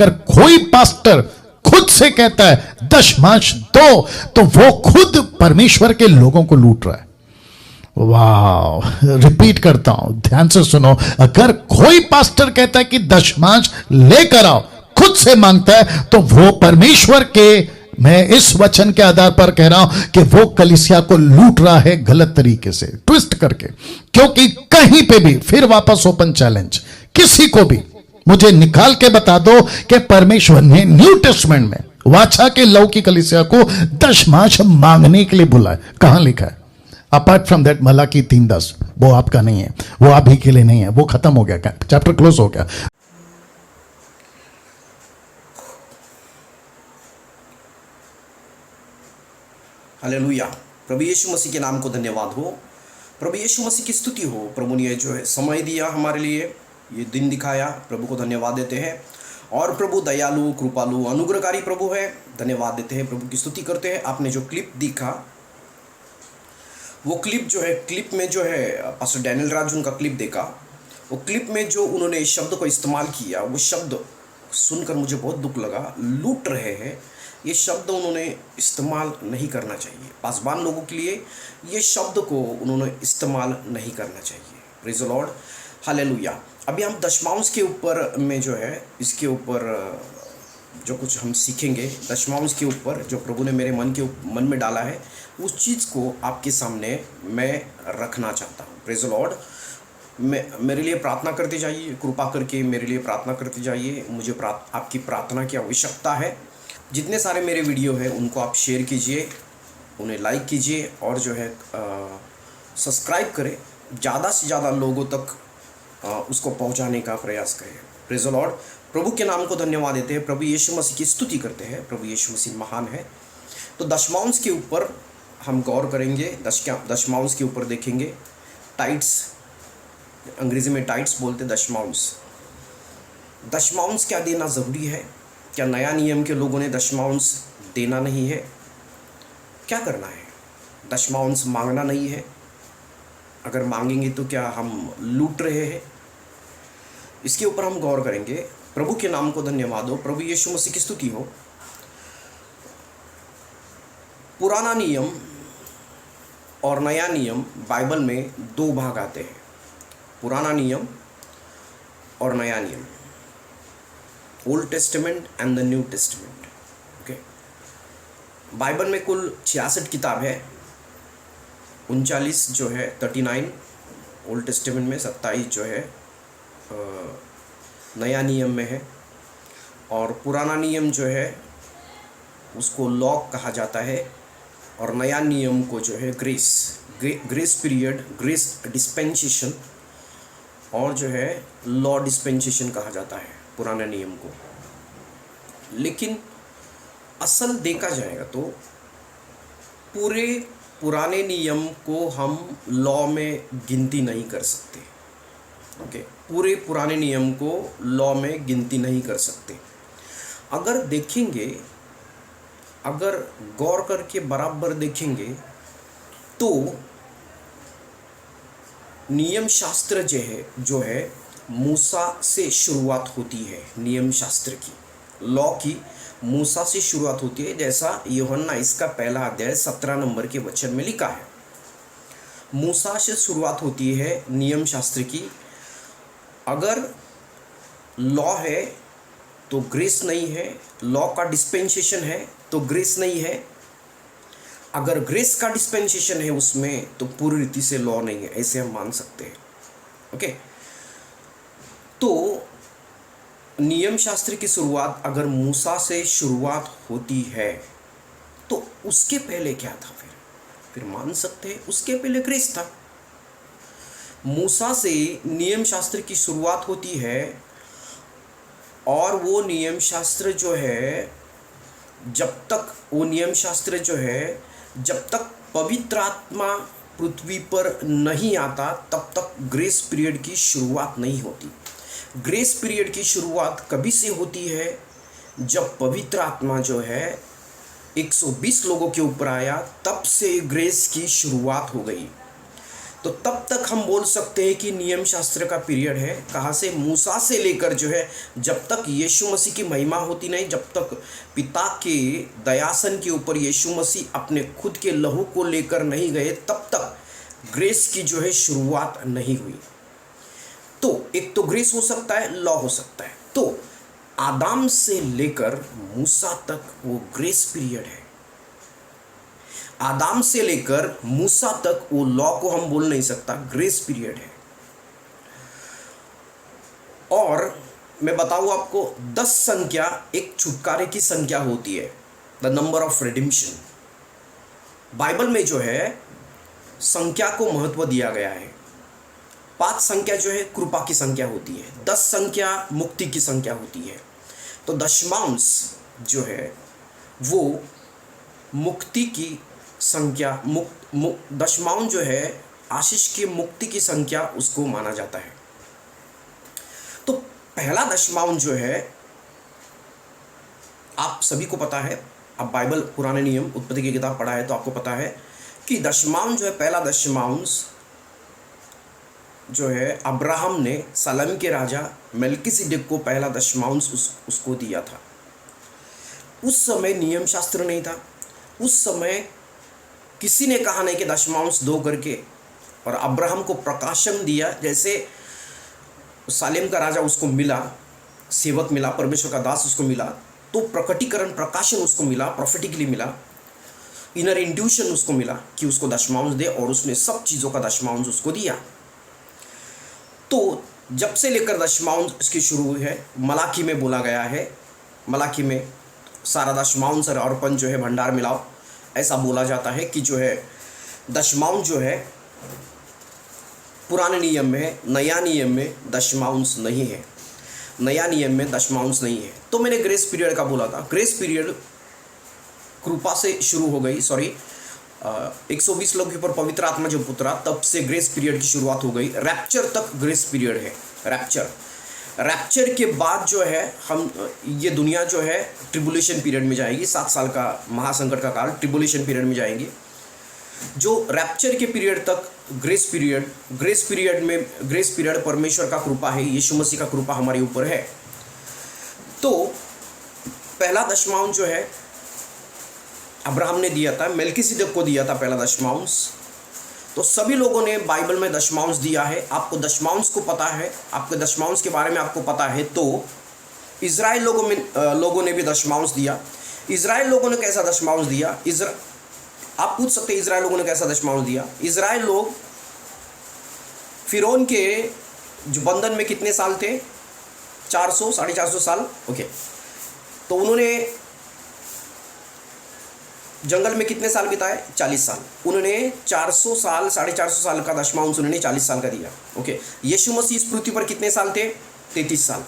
अगर कोई पास्टर खुद से कहता है दशमांश दो, तो वो खुद परमेश्वर के लोगों को लूट रहा है। वाह, रिपीट करता हूं, ध्यान से सुनो। अगर कोई पास्टर कहता है कि दशमांश लेकर आओ, खुद से मांगता है, तो वो परमेश्वर के, मैं इस वचन के आधार पर कह रहा हूं कि वो कलीसिया को लूट रहा है गलत तरीके से, ट्विस्ट करके। क्योंकि कहीं पे भी, फिर वापस ओपन चैलेंज, किसी को भी मुझे निकाल के बता दो कि परमेश्वर ने न्यू टेस्टमेंट में वाचा के लौ की कलीसिया को दशमांश मांगने के लिए बुलाया। कहां लिखा है? अपार्ट फ्रॉम दैट मलाकी 3:10, वो आपका नहीं है, वो आप ही के लिए नहीं है, वो खत्म हो गया, चैप्टर क्लोज हो गया। हालेलुया। प्रभु यीशु मसीह के नाम को धन्यवाद हो, प्रभु यीशु मसीह की स्तुति हो। प्रभु ने जो है समय दिया हमारे लिए, ये दिन दिखाया, प्रभु को धन्यवाद देते हैं। और प्रभु दयालु, कृपालु, अनुग्रहकारी प्रभु है, धन्यवाद देते हैं, प्रभु की स्तुति करते हैं। आपने जो क्लिप दिखा, वो क्लिप जो है, क्लिप में जो है पास्टर डैनियल राज उनका क्लिप देखा, वो क्लिप में जो उन्होंने इस शब्द को इस्तेमाल किया, वो शब्द सुनकर मुझे बहुत दुख लगा। लूट रहे हैं, ये शब्द उन्होंने इस्तेमाल नहीं करना चाहिए। पासवान लोगों के लिए ये शब्द को उन्होंने इस्तेमाल नहीं करना चाहिए। Praise the Lord, hallelujah. अभी हम दशमांश के ऊपर में जो है, इसके ऊपर जो कुछ हम सीखेंगे, दशमांश के ऊपर जो प्रभु ने मेरे मन में डाला है, उस चीज़ को आपके सामने मैं रखना चाहता हूँ। प्रेज़ द लॉर्ड, मेरे लिए प्रार्थना करते जाइए, कृपा करके मेरे लिए प्रार्थना करते जाइए। मुझे आपकी प्रार्थना की आवश्यकता है। जितने सारे मेरे वीडियो हैं उनको आप शेयर कीजिए, उन्हें लाइक कीजिए, और जो है सब्सक्राइब करें, ज़्यादा से ज़्यादा लोगों तक उसको पहुंचाने का प्रयास करें। प्रेज़ द लॉर्ड, प्रभु के नाम को धन्यवाद देते हैं, प्रभु यीशु मसीह की स्तुति करते हैं। प्रभु यीशु मसीह महान है। तो दशमांश के ऊपर हम गौर करेंगे, दशमांश के ऊपर देखेंगे। टाइट्स, अंग्रेजी में टाइट्स बोलते, दशमांश। दशमांश क्या देना ज़रूरी है? क्या नया नियम के लोगों ने दशमांश देना नहीं है? क्या करना है? दशमांश मांगना नहीं है? अगर मांगेंगे तो क्या हम लूट रहे हैं? इसके ऊपर हम गौर करेंगे। प्रभु के नाम को धन्यवाद हो, प्रभु यीशु मसीह की स्तुति हो। पुराना नियम और नया नियम, बाइबल में दो भाग आते हैं, पुराना नियम और नया नियम, old testament and the new testament. Okay, Bible में कुल 66 किताब है, 39 जो है 39 ओल्ड टेस्टामेंट में, 27 जो है नया नियम में है। और पुराना नियम जो है उसको लॉ कहा जाता है, और नया नियम को जो है ग्रेस पीरियड, ग्रेस डिस्पेंसेशन, और जो है लॉ डिस्पेंसेशन कहा जाता है पुराने नियम को। लेकिन असल देखा जाएगा तो पूरे पुराने नियम को हम लॉ में गिनती नहीं कर सकते। ओके, पूरे पुराने नियम को लॉ में गिनती नहीं कर सकते। अगर देखेंगे, अगर गौर करके बराबर देखेंगे तो नियम शास्त्र जो है मूसा से शुरुआत होती है। नियम शास्त्र की, लॉ की मूसा से शुरुआत होती है, जैसा यूहन्ना इसका पहला अध्याय 17 नंबर के वचन में लिखा है। मूसा से शुरुआत होती है नियम शास्त्र की। अगर लॉ है तो ग्रेस नहीं है, लॉ का डिस्पेंसेशन है तो ग्रेस नहीं है। अगर ग्रेस का डिस्पेंसेशन है उसमें, तो पूरी रीति से लॉ नहीं है, ऐसे हम मान सकते हैं। ओके, तो नियम शास्त्र की शुरुआत अगर मूसा से शुरुआत होती है, तो उसके पहले क्या था? फिर मान सकते हैं उसके पहले ग्रेस था। मूसा से नियम शास्त्र की शुरुआत होती है, और वो नियम शास्त्र जो है, जब तक वो नियम शास्त्र जो है, जब तक पवित्र आत्मा पृथ्वी पर नहीं आता, तब तक ग्रेस पीरियड की शुरुआत नहीं होती। ग्रेस पीरियड की शुरुआत कभी से होती है? जब पवित्र आत्मा जो है 120 लोगों के ऊपर आया, तब से ग्रेस की शुरुआत हो गई। तो तब तक हम बोल सकते हैं कि नियम शास्त्र का पीरियड है। कहाँ से? मूसा से लेकर जो है, जब तक यीशु मसीह की महिमा होती नहीं, जब तक पिता के दयासन के ऊपर यीशु मसीह अपने खुद के लहू को लेकर नहीं गए, तब तक ग्रेस की जो है शुरुआत नहीं हुई। तो एक तो ग्रेस हो सकता है, लॉ हो सकता है। तो आदाम से लेकर मूसा तक वो ग्रेस पीरियड है। आदाम से लेकर मूसा तक वो लॉ को हम बोल नहीं सकता, ग्रेस पीरियड है। और मैं बताऊं आपको, 10 संख्या एक छुटकारे की संख्या होती है, the number of Redemption. Bible में जो है संख्या को महत्व दिया गया है। 5 संख्या जो है कृपा की संख्या होती है, 10 संख्या मुक्ति की संख्या होती है। तो दशमांश जो है वो मुक्ति की संख्या, दशमांश जो है आशीष की मुक्ति की संख्या, उसको माना जाता है। तो पहला दशमांश जो है, आप सभी को पता है, आप बाइबल पुराने नियम उत्पत्ति की किताब पढ़ा है तो आपको पता है कि दशमांश जो है, पहला दशमांश जो है अब्राहम ने सलम के राजा मेल्किसेदेक को पहला दशमांश उसको दिया था। उस समय नियम शास्त्र नहीं था, उस समय किसी ने कहा नहीं कि दशमांश दो करके, और अब्राहम को प्रकाशन दिया। जैसे सालेम का राजा उसको मिला, सेवक मिला, परमेश्वर का दास उसको मिला, तो प्रकटीकरण प्रकाशन उसको मिला, प्रोफेटिकली मिला, इनर इंट्यूशन उसको मिला कि उसको दशमांश दे, और उसने सब चीज़ों का दशमांश उसको दिया। तो जब से लेकर दशमांश इसकी शुरू हुई है, मलाकी में बोला गया है, मलाकी में सारा दशमांश और अर्पण जो है भंडार मिलाओ, ऐसा बोला जाता है कि जो है दशमांश जो है पुराने नियम में है, नया नियम में दशमांश नहीं है, नया नियम में दशमांश नहीं है। तो मैंने ग्रेस पीरियड का बोला था, ग्रेस पीरियड कृपा से शुरू हो गई, 120 लोगों के ऊपर पवित्र आत्मा जब उतरा तब से ग्रेस पीरियड की शुरुआत हो गई। रैप्चर तक ग्रेस पीरियड है। रैप्चर के बाद जो है ये दुनिया जो है ट्रिबुलेशन पीरियड में जाएगी, 7 साल का महासंकट का काल ट्रिबुलेशन पीरियड में जाएंगे। जो रैप्चर के पीरियड तक ग्रेस पीरियड परमेश्वर का कृपा है, यीशु मसीह का कृपा हमारे ऊपर है। तो पहला दशमांश जो है अब्राहम ने दिया था, मेल्किसेदेक को दिया था पहला दशमांश। तो सभी लोगों ने बाइबल में दशमांश दिया है। आपको दशमांश को पता है, आपके दशमांश के बारे में आपको पता है। तो इज़राइल लोगों ने भी दशमांश दिया। इज़राइल लोगों ने कैसा दशमांश दिया? आप पूछ सकते हैं इज़राइल लोगों ने कैसा दशमांश दिया। इज़राइल लोग फिरौन के जो बंधन में कितने साल थे? 450 साल। ओके, तो उन्होंने जंगल में कितने साल बिताए? 40 साल। उन्होंने 400 साल 450 साल का दशमांश उन्होंने 40 साल का दिया। ओके, यीशु मसीह इस पृथ्वी पर कितने साल थे? 33 साल।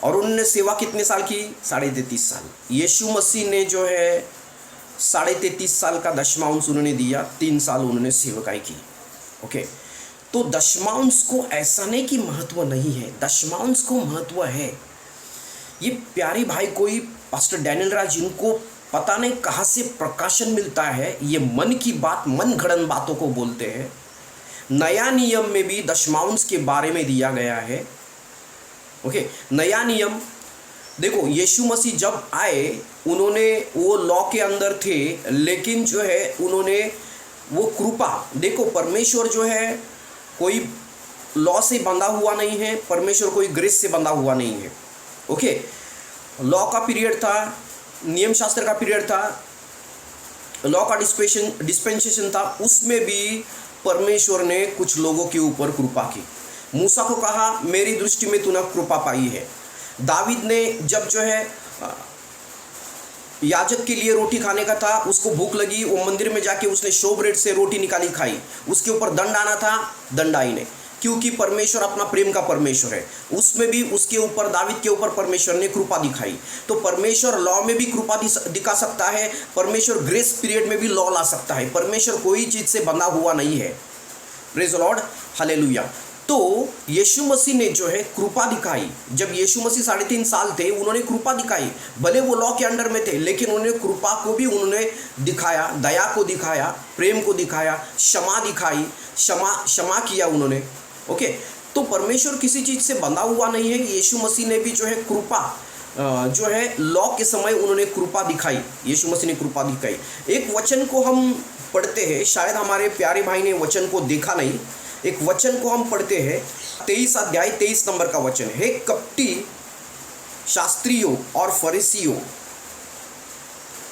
और उन्होंने सेवा कितने साल की? 33.5 साल। यीशु मसीह ने जो है 33.5 साल का दशमांश उन्होंने दिया, 3 साल उन्होंने सेवकाई की। ओके, तो दशमांश को ऐसा नहीं कि महत्व नहीं है, दशमांश को महत्व है। ये प्यारे भाई कोई पास्टर डैनियल राज, जिनको पता नहीं कहाँ से प्रकाशन मिलता है, ये मन की बात, मन घड़न बातों को बोलते हैं। नया नियम में भी दशमांश के बारे में दिया गया है। ओके, नया नियम देखो, यीशु मसीह जब आए उन्होंने वो लॉ के अंदर थे, लेकिन जो है उन्होंने वो कृपा, देखो परमेश्वर जो है कोई लॉ से बंधा हुआ नहीं है, परमेश्वर कोई ग्रेस से बंधा हुआ नहीं है। ओके, लॉ का पीरियड था, नियम शास्त्र का पीरियड था, लॉ का डिस्पेंसेशन था, उसमें भी परमेश्वर ने कुछ लोगों के ऊपर कृपा की। मूसा को कहा मेरी दृष्टि में तूने कृपा पाई है। दावीद ने जब जो है याजक के लिए रोटी खाने का था, उसको भूख लगी, वो मंदिर में जाके उसने शो ब्रेड से रोटी निकाली खाई, उसके ऊपर दंड आना था, दंड आई नहीं, क्योंकि परमेश्वर अपना प्रेम का परमेश्वर है। उसमें भी उसके ऊपर, दावीद के ऊपर परमेश्वर ने कृपा दिखाई। तो परमेश्वर लॉ में भी कृपा दिखा सकता है, परमेश्वर ग्रेस पीरियड में भी लॉ ला सकता है। परमेश्वर कोई चीज़ से बंधा हुआ नहीं है। Praise the Lord, hallelujah. तो यीशु मसीह ने जो है कृपा दिखाई। जब यीशु मसीह 3.5 साल थे, उन्होंने कृपा दिखाई। भले वो लॉ के अंडर में थे, लेकिन उन्होंने कृपा को भी उन्होंने दिखाया, दया को दिखाया, प्रेम को दिखाया, क्षमा दिखाई, क्षमा किया उन्होंने। ओके, तो परमेश्वर किसी चीज़ से बंधा हुआ नहीं है। यीशु मसीह ने भी जो है कृपा जो है लॉ के समय उन्होंने कृपा दिखाई। यीशु मसीह ने कृपा दिखाई। एक वचन को हम पढ़ते हैं, शायद हमारे प्यारे भाई ने वचन को देखा नहीं। एक वचन को हम पढ़ते हैं, 23 अध्याय 23 नंबर का वचन है। कपटी शास्त्रियों और फरीसियों,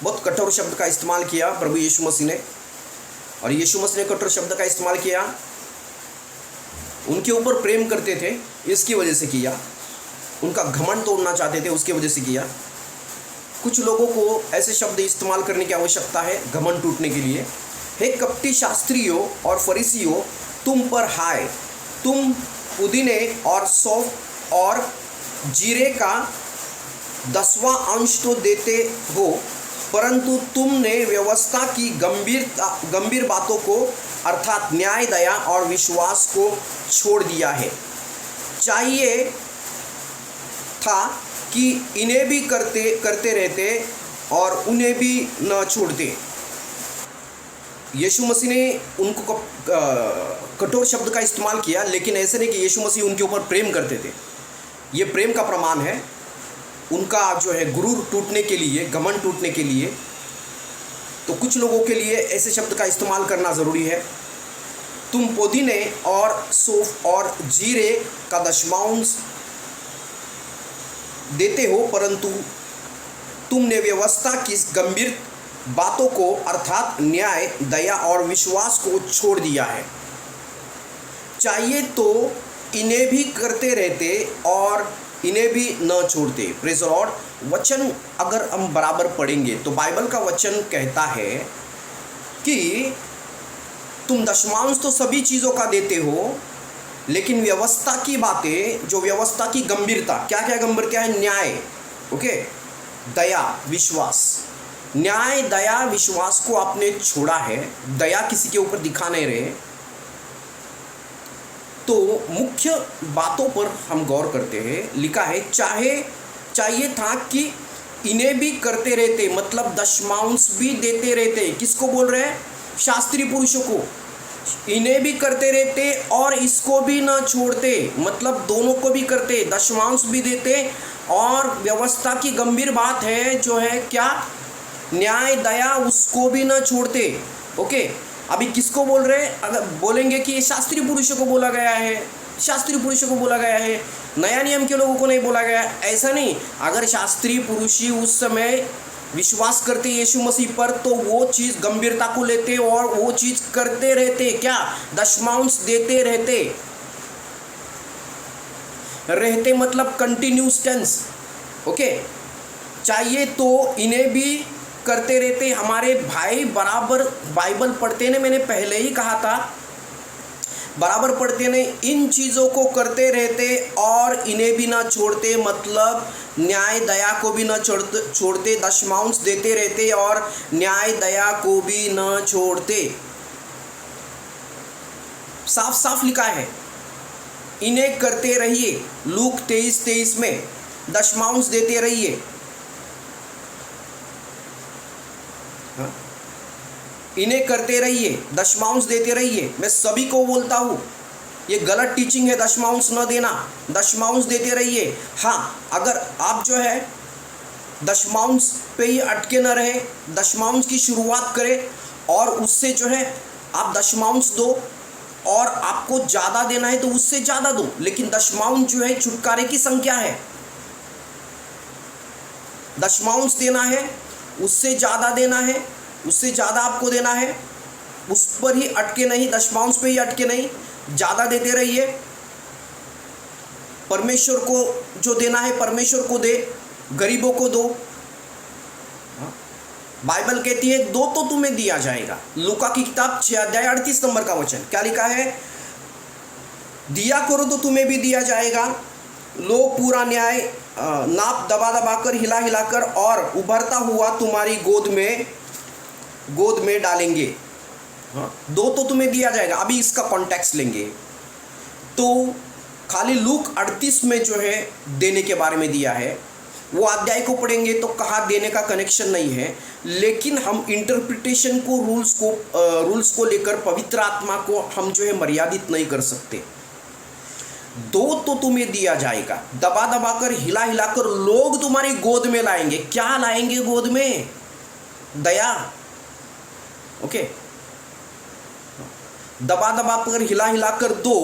बहुत कठोर शब्द का इस्तेमाल किया प्रभु यीशु मसीह ने, और यीशु मसीह ने कठोर शब्द का इस्तेमाल किया। उनके ऊपर प्रेम करते थे, इसकी वजह से किया। उनका घमंड तोड़ना चाहते थे, उसकी वजह से किया। कुछ लोगों को ऐसे शब्द इस्तेमाल करने की आवश्यकता है घमंड टूटने के लिए। हे कपटी शास्त्रियों और फरीसियों, तुम पर हाय, तुम पुदीने और सौंफ और जीरे का 10वां अंश तो देते हो, परंतु तुमने व्यवस्था की गंभीर बातों को अर्थात न्याय, दया और विश्वास को छोड़ दिया है। चाहिए था कि इन्हें भी करते रहते और उन्हें भी न छोड़ते। यीशु मसीह ने उनको कठोर शब्द का इस्तेमाल किया, लेकिन ऐसे नहीं कि यीशु मसीह उनके ऊपर प्रेम करते थे। ये प्रेम का प्रमाण है उनका जो है गुरूर टूटने के लिए, घमंड टूटने के लिए। तो कुछ लोगों के लिए ऐसे शब्द का इस्तेमाल करना ज़रूरी है। तुम पुदीने और सौंफ और जीरे का 10वां देते हो, परंतु तुमने व्यवस्था की गंभीर बातों को अर्थात न्याय, दया और विश्वास को छोड़ दिया है। चाहिए तो इन्हें भी करते रहते और इन्हें भी न छोड़ते। Praise the Lord. वचन अगर हम बराबर पढ़ेंगे तो बाइबल का वचन कहता है कि तुम 10वां तो सभी चीज़ों का देते हो, लेकिन व्यवस्था की बातें, जो व्यवस्था की गंभीरता, क्या क्या गंभीर है? न्याय, ओके, दया, विश्वास। न्याय, दया, विश्वास को आपने छोड़ा है, दया किसी के ऊपर दिखा नहीं रहे। तो मुख्य बातों पर हम गौर करते हैं। लिखा है चाहिए था कि इन्हें भी करते रहते, मतलब 10वां भी देते रहते। किसको बोल रहे हैं? शास्त्री पुरुषों को। इन्हें भी करते रहते और इसको भी न छोड़ते, मतलब दोनों को भी करते, 10वां भी देते और व्यवस्था की गंभीर बात है जो है क्या? न्याय, दया, उसको भी न छोड़ते। ओके, अभी किसको बोल रहे हैं? अगर बोलेंगे कि ये शास्त्री पुरुषों को बोला गया है, शास्त्री पुरुषों को बोला गया है, नया नियम के लोगों को नहीं बोला गया। ऐसा नहीं। अगर शास्त्री पुरुषी उस समय विश्वास करते यीशु मसीह पर, तो वो चीज़ गंभीरता को लेते और वो चीज़ करते रहते। क्या? 10वां देते रहते मतलब कंटिन्यूस टेंस। ओके, चाहिए तो इन्हें भी करते रहते। हमारे भाई बराबर बाइबल पढ़ते ने, मैंने पहले ही कहा था, बराबर पढ़ते ने, इन चीज़ों को करते रहते और इन्हें भी ना छोड़ते, मतलब न्याय, दया को भी ना छोड़ते। 10वां देते रहते और न्याय, दया को भी ना छोड़ते। साफ साफ लिखा है, इन्हें करते रहिए। लूक 23:23 में 10वां देते रहिए। इन्हें करते रहिए, 10वां देते रहिए। मैं सभी को बोलता हूँ, ये गलत टीचिंग है 10वां न देना। 10वां देते रहिए। हाँ, अगर आप जो है 10वां पे ही अटके न रहे, 10वां की शुरुआत करें और उससे जो है आप 10वां दो, और आपको ज़्यादा देना है तो उससे ज़्यादा दो, लेकिन 10वां जो है छुटकारे की संख्या है। 10वां देना है, उससे ज़्यादा देना है, उससे ज़्यादा आपको देना है। उस पर ही अटके नहीं, 10वां पे ही अटके नहीं, ज़्यादा देते रहिए। परमेश्वर को जो देना है परमेश्वर को दे, गरीबों को दो। बाइबल कहती है दो तो तुम्हें दिया जाएगा। लूका की किताब 6 अध्याय 38 नंबर का वचन क्या लिखा है? दिया करो तो तुम्हें भी दिया जाएगा, लो पूरा न्याय नाप दबा दबा कर, हिला हिलाकर और उभरता हुआ तुम्हारी गोद में डालेंगे। हाँ, दो तो तुम्हें दिया जाएगा। अभी इसका कॉन्टेक्स्ट लेंगे। तो खाली लूक 38 में जो है देने के बारे में दिया है, वो अध्याय को पढ़ेंगे तो कहाँ देने का कनेक्शन नहीं है, लेकिन हम इंटरप्रिटेशन को रूल्स को लेकर पवित्र आत्मा को हम जो है मर्यादित नहीं कर सकते। दो तो तुम्हें दिया जाएगा, दबा दबा कर हिला हिला कर लोग तुम्हारी गोद में लाएंगे। क्या लाएंगे गोद में? दया। ओके, दबा दबा कर हिला हिला कर दो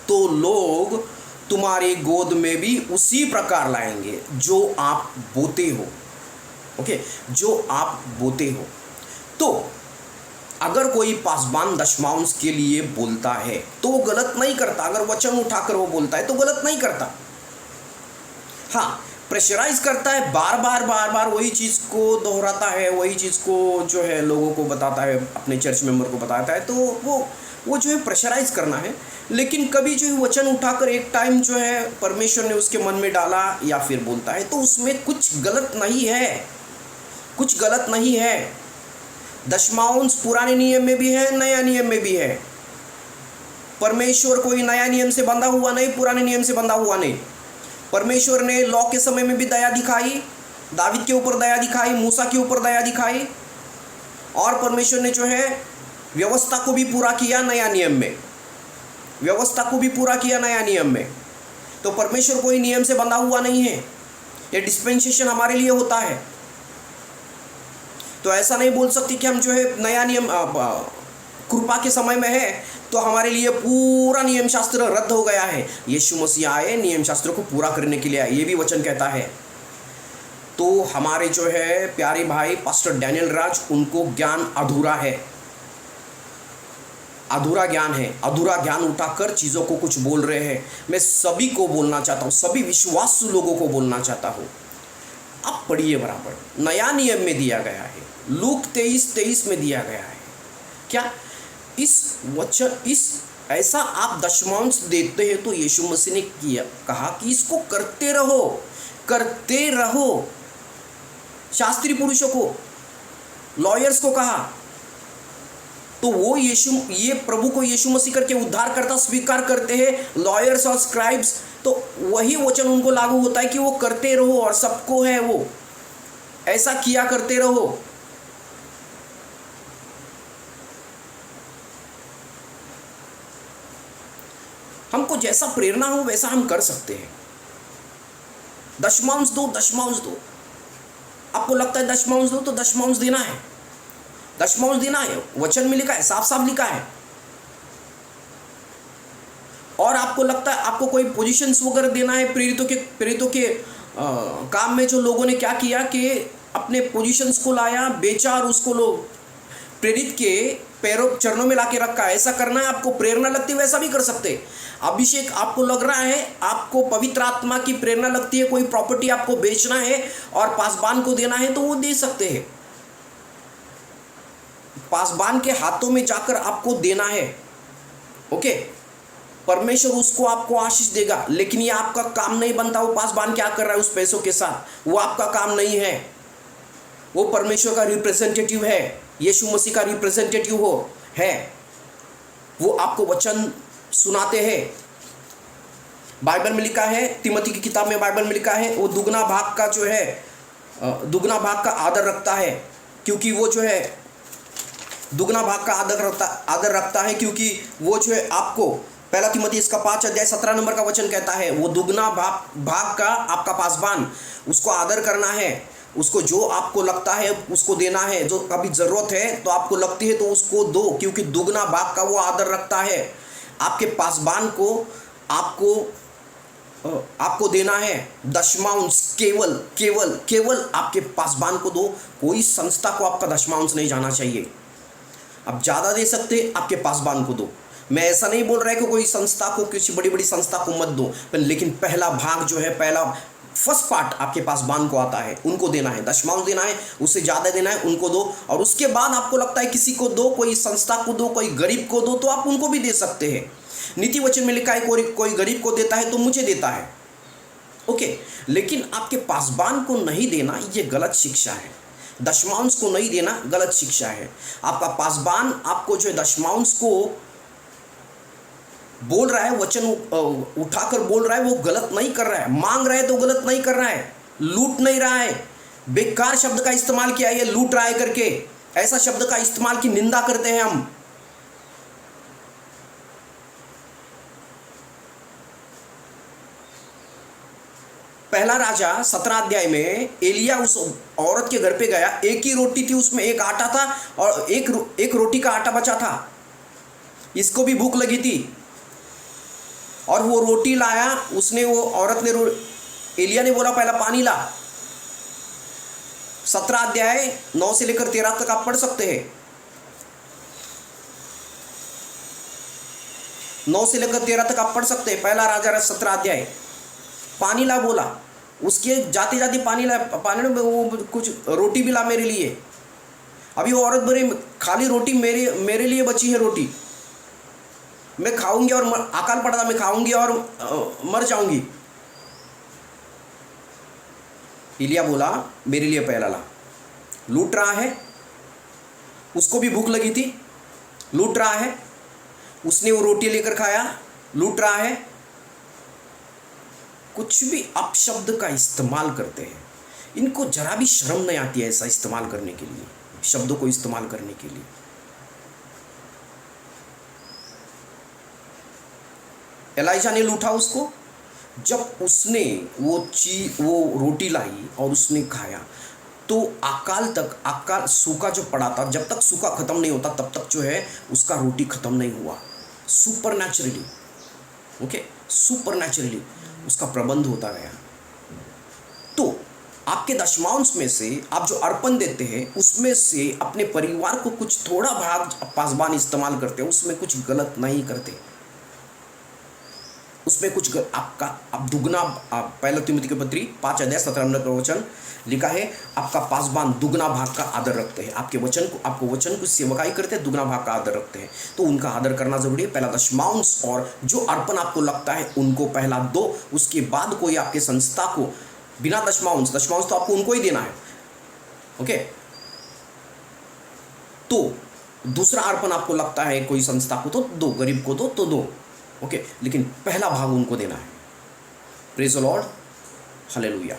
तो लोग तुम्हारे गोद में भी उसी प्रकार लाएंगे जो आप बोते हो। ओके, जो आप बोते हो। तो अगर कोई पासबान दशमांश के लिए बोलता है तो वो गलत नहीं करता। अगर वचन उठाकर वो बोलता है तो गलत नहीं करता। हाँ, प्रेशराइज करता है, बार बार वही चीज़ को दोहराता है, वही चीज़ को जो है लोगों को बताता है, अपने चर्च मेंबर को बताता है, तो वो जो है प्रेशराइज करना है। लेकिन कभी जो है वचन उठाकर एक टाइम जो है परमेश्वर ने उसके मन में डाला या फिर बोलता है तो उसमें कुछ गलत नहीं है, कुछ गलत नहीं है। दशमांश पुराने नियम में भी है, नया नियम में भी है। परमेश्वर कोई नया नियम से बंधा हुआ नहीं, पुराने नियम से बंधा हुआ नहीं। परमेश्वर ने लॉ के समय में भी दया दिखाई, दावीद के ऊपर दया दिखाई, मूसा के ऊपर दया दिखाई, और परमेश्वर ने जो है व्यवस्था को भी पूरा किया नया नियम में, व्यवस्था को भी पूरा किया नया नियम में। तो परमेश्वर कोई नियम से बंधा हुआ नहीं है। ये डिस्पेंसेशन हमारे लिए होता है। तो ऐसा नहीं बोल सकते कि हम जो है नया नियम कृपा के समय में है तो हमारे लिए पूरा नियम शास्त्र रद्द हो गया है। यीशु मसीह आए, नियम शास्त्र को पूरा करने के लिए आए, ये भी वचन कहता है। तो हमारे जो है प्यारे भाई पास्टर डैनियल राज, उनको ज्ञान अधूरा है, अधूरा ज्ञान है, अधूरा ज्ञान उठाकर चीज़ों को कुछ बोल रहे हैं। मैं सभी को बोलना चाहता हूँ, सभी विश्वासु लोगों को बोलना चाहता हूँ, आप पढ़िए बराबर। नया नियम में दिया गया है, लूक 23:23 में दिया गया है। क्या इस वचन, इस ऐसा आप दशमांश देते हैं तो यीशु मसीह ने किया, कहा कि इसको करते रहो, करते रहो। शास्त्री पुरुषों को, लॉयर्स को कहा, तो वो ये प्रभु को यीशु मसीह करके उद्धार करता स्वीकार करते हैं, लॉयर्स और स्क्राइब्स, तो वही वचन उनको लागू होता है कि वो करते रहो, और सबको है वो ऐसा किया करते रहो। हमको जैसा प्रेरणा हो वैसा हम कर सकते हैं। दशमांश दो, दशमांश दो। आपको लगता है दशमांश दो तो दशमांश देना है, दशमांश देना है, वचन में लिखा है, साफ साफ लिखा है। और आपको लगता है आपको कोई पोजीशंस वगैरह देना है, प्रेरितों के काम में जो लोगों ने क्या किया कि अपने पोजीशंस को लाया, बेचा, और उसको लोग प्रेरित के पैरों चरणों में लाके रखा। ऐसा करना है, आपको प्रेरणा लगती है वैसा भी कर सकते। अभिषेक आपको लग रहा है, आपको पवित्र आत्मा की प्रेरणा लगती है, कोई प्रॉपर्टी आपको बेचना है और पासबान को देना है तो वो दे सकते हैं। पासबान के हाथों में जाकर आपको देना है, ओके, परमेश्वर उसको आपको आशीष देगा। लेकिन ये आपका काम नहीं बनता, वो पासबान क्या कर रहा है उस पैसों के साथ, वो आपका काम नहीं है। वो परमेश्वर का रिप्रेजेंटेटिव है, यीशु मसीह का रिप्रेजेंटेटिव है। वो आपको वचन सुनाते हैं। बाइबल में लिखा है, तिमोथी की किताब में बाइबल में लिखा है, वो दुगना भाग का जो है, दुगना भाग का आदर रखता है, क्योंकि वो जो है दुगना भाग का आदर रखता है, क्योंकि वो जो है आपको, पहला तिमोथी इसका 5:17 का वचन कहता है, वो दुगना भाग का आपका पासबान, उसको आदर करना है, उसको जो आपको लगता है उसको देना है, जो कभी ज़रूरत है तो आपको लगती है तो उसको दो, क्योंकि दुगना भाग का वो आदर रखता है। आपके पासबान को आपको देना है दशमांश, केवल आपके पासबान को दो। कोई संस्था को आपका दशमांश नहीं जाना चाहिए। आप ज़्यादा दे सकते, आपके पासबान को दो। मैं ऐसा नहीं बोल रहा है कि कोई संस्था को, किसी बड़ी बड़ी संस्था को मत दो, लेकिन पहला भाग जो है, पहला फर्स्ट पार्ट आपके पासबान को आता है, उनको देना है, दशमांश देना है, उससे ज़्यादा देना है, उनको दो। और उसके बाद आपको लगता है किसी को दो, कोई संस्था को दो, कोई गरीब को दो, तो आप उनको भी दे सकते हैं। नीति वचन में लिखा है कोई गरीब को देता है तो मुझे देता है, ओके। लेकिन आपके पासबान को नहीं देना ये गलत शिक्षा है। दशमांश को नहीं देना गलत शिक्षा है। आपका पासबान आपको जो है दशमांश को बोल रहा है, वचन उठाकर बोल रहा है, वो गलत नहीं कर रहा है, मांग रहा है तो गलत नहीं कर रहा है, लूट नहीं रहा है। बेकार शब्द का इस्तेमाल किया है, ये लूट रहा है करके, ऐसा शब्द का इस्तेमाल की निंदा करते हैं हम। पहला राजा 17 अध्याय में एलिया उस औरत के घर पे गया, एक ही रोटी थी, उसमें एक आटा था और एक रोटी का आटा बचा था। इसको भी भूख लगी थी और वो रोटी लाया, उसने, वो औरत ने, एलिया ने बोला पहला पानी ला। 17 अध्याय 9 से लेकर 13 तक आप पढ़ सकते हैं। 9 से लेकर 13 तक आप पढ़ सकते हैं, पहला राजा 17 अध्याय। पानी ला बोला, उसके जाते जाते पानी ला, पानी में वो कुछ रोटी भी ला मेरे लिए। अभी वो औरत बोली खाली रोटी मेरे लिए बची है, रोटी मैं खाऊंगी और अकाल पड़ा था, मैं खाऊंगी और मर जाऊंगी। एलिया बोला मेरे लिए पहला ला। लूट रहा है, उसको भी भूख लगी थी, लूट रहा है, उसने वो रोटी लेकर खाया, लूट रहा है। कुछ भी अपशब्द का इस्तेमाल करते हैं, इनको जरा भी शर्म नहीं आती है ऐसा इस्तेमाल करने के लिए, शब्दों को इस्तेमाल करने के लिए। एलाइजा ने लूटा उसको, जब उसने वो रोटी लाई और उसने खाया तो अकाल सूखा जो पड़ा था, जब तक सूखा खत्म नहीं होता तब तक जो है उसका रोटी खत्म नहीं हुआ। सुपरनैचुरली, ओके, सुपरनैचुरली उसका प्रबंध होता गया। तो आपके दशमांश में से आप जो अर्पण देते हैं उसमें से अपने परिवार को कुछ थोड़ा भाग पासबान इस्तेमाल करते हैं, उसमें कुछ गलत नहीं करते, उसमें कुछ आप दुगना, पहला तिमुथी की पत्री 5 अध्याय 17 वचन लिखा है, आपका पासबान दुगना भाग का आदर रखते हैं, आपको वचन को सेवकाई करते हैं, दुगना भाग का आदर रखते हैं। तो उनका आदर करना जरूरी है। पहला दशमांश और जो अर्पण आपको लगता है उनको पहला दो, उसके बाद कोई आपके संस्था को बिना दशमांश तो आपको उनको ही देना है, ओके। तो दूसरा अर्पण आपको लगता है कोई संस्था को तो दो, गरीब को तो दो, ओके, लेकिन पहला भाग उनको देना है। Praise the Lord, hallelujah.